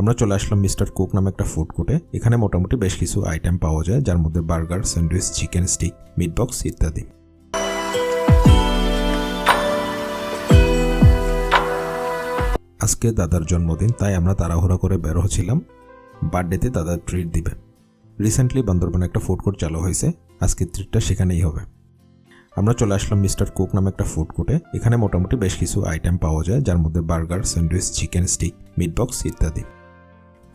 আমরা চলে আসলাম mister cook নামে একটা ফুড কোর্টে। এখানে মোটামুটি বেশ কিছু আইটেম পাওয়া যায়, যার মধ্যে burger, sandwich, chicken stick, meat box ইত্যাদি। আজকে দাদার জন্মদিন, তাই আমরা তাড়াহুড়া করে বের হচ্ছিলাম। বার্থডেতে দাদার ট্রিট দিবে। রিসেন্টলি বান্দরবানে একটা ফুড কোর্ট চালু হয়েছে, আজকে ট্রিটটা সেখানেই হবে। আমরা চলে আসলাম মিস্টার কুক নামে একটা ফুড কোর্টে। এখানে মোটামুটি বেশ কিছু আইটেম পাওয়া যায়, যার মধ্যে burger, sandwich, chicken stick, meat box ইত্যাদি।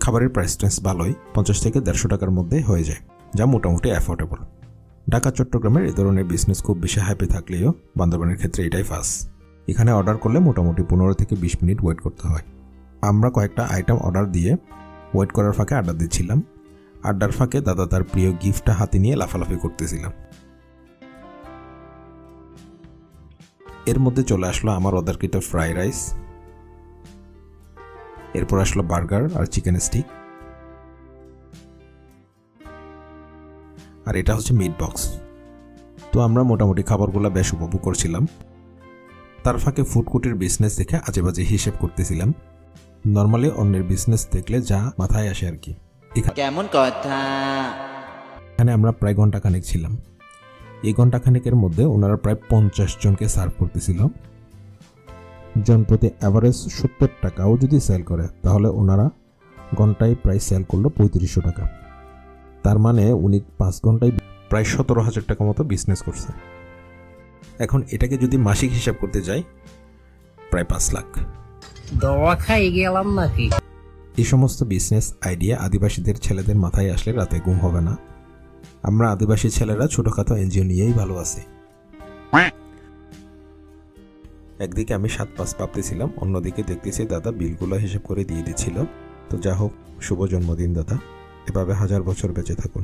খাবারের প্রাইস টেন্স ভালোই, 50 থেকে 150 টাকার মধ্যে হয়ে যায়, যা মোটামুটি অ্যাফোর্ডেবল। ঢাকা চট্টগ্রামের এই ধরনের বিজনেস খুব বেশি হ্যাপি থাকলেও বান্দরবানের ক্ষেত্রে এটাই ফার্স্ট। এখানে অর্ডার করলে মোটামুটি 15 থেকে 20 মিনিট ওয়েট করতে হয়। আমরা কয়েকটা আইটেম অর্ডার দিয়ে ওয়েট করার ফাঁকে আড্ডা দিচ্ছিলাম। আড্ডার ফাঁকে দাদা তার প্রিয় গিফটটা হাতে নিয়ে লাফালাফি করতেছিলাম। এর মধ্যে চলে আসলো আমার অর্ডারকৃত ফ্রাই রাইস, এরপর আসলো বার্গার আর চিকেন স্টিক, আর এটা হচ্ছে মিট বক্স। তো আমরা মোটামুটি খাবারগুলো বেশ উপভোগ করছিলাম। তার ফাঁকে ফুড কোর্টের বিজনেস দেখে আজেবাজে হিসেব করতেছিলাম। নর্মালি অন্যের বিজনেস দেখলে যা মাথায় আসে আর কি। কেমন কথা। এখানে আমরা প্রায় ঘন্টাখানেক ছিলাম। এই ঘন্টাখানেকের মধ্যে ওনারা প্রায় 50 জনকে সার্ভ করতেছিল। জন প্রতি অ্যাভারেজ 70 টাকাও যদি সেল করে, তাহলে ওনারা ঘন্টায় প্রায় সেল করলো 3500 টাকা। তার মানে উনি 5 ঘন্টায় প্রায় 17,000 টাকা মতো বিজনেস করছে। এখন এটাকে যদি মাসিক হিসাব করতে যাই, প্রায় 5 লাখ। দোয়া খাই গেলাম নাকি? এই সমস্ত বিজনেস আইডিয়া আদিবাসীদের ছেলেদের মাথায় আসলে রাতে ঘুম হবে না। আমরা আদিবাসী ছেলেরা ছোটখাটো এনজিও নিয়েই ভালো আছি। একদিকে আমি 7-5 ভাবতেছিলাম, অন্যদিকে দেখতেছি দাদা বিলগুলো হিসেব করে দিয়ে দিচ্ছিল। তো যা হোক, শুভ জন্মদিন দাদা, এভাবে 1000 বছর বেঁচে থাকুন।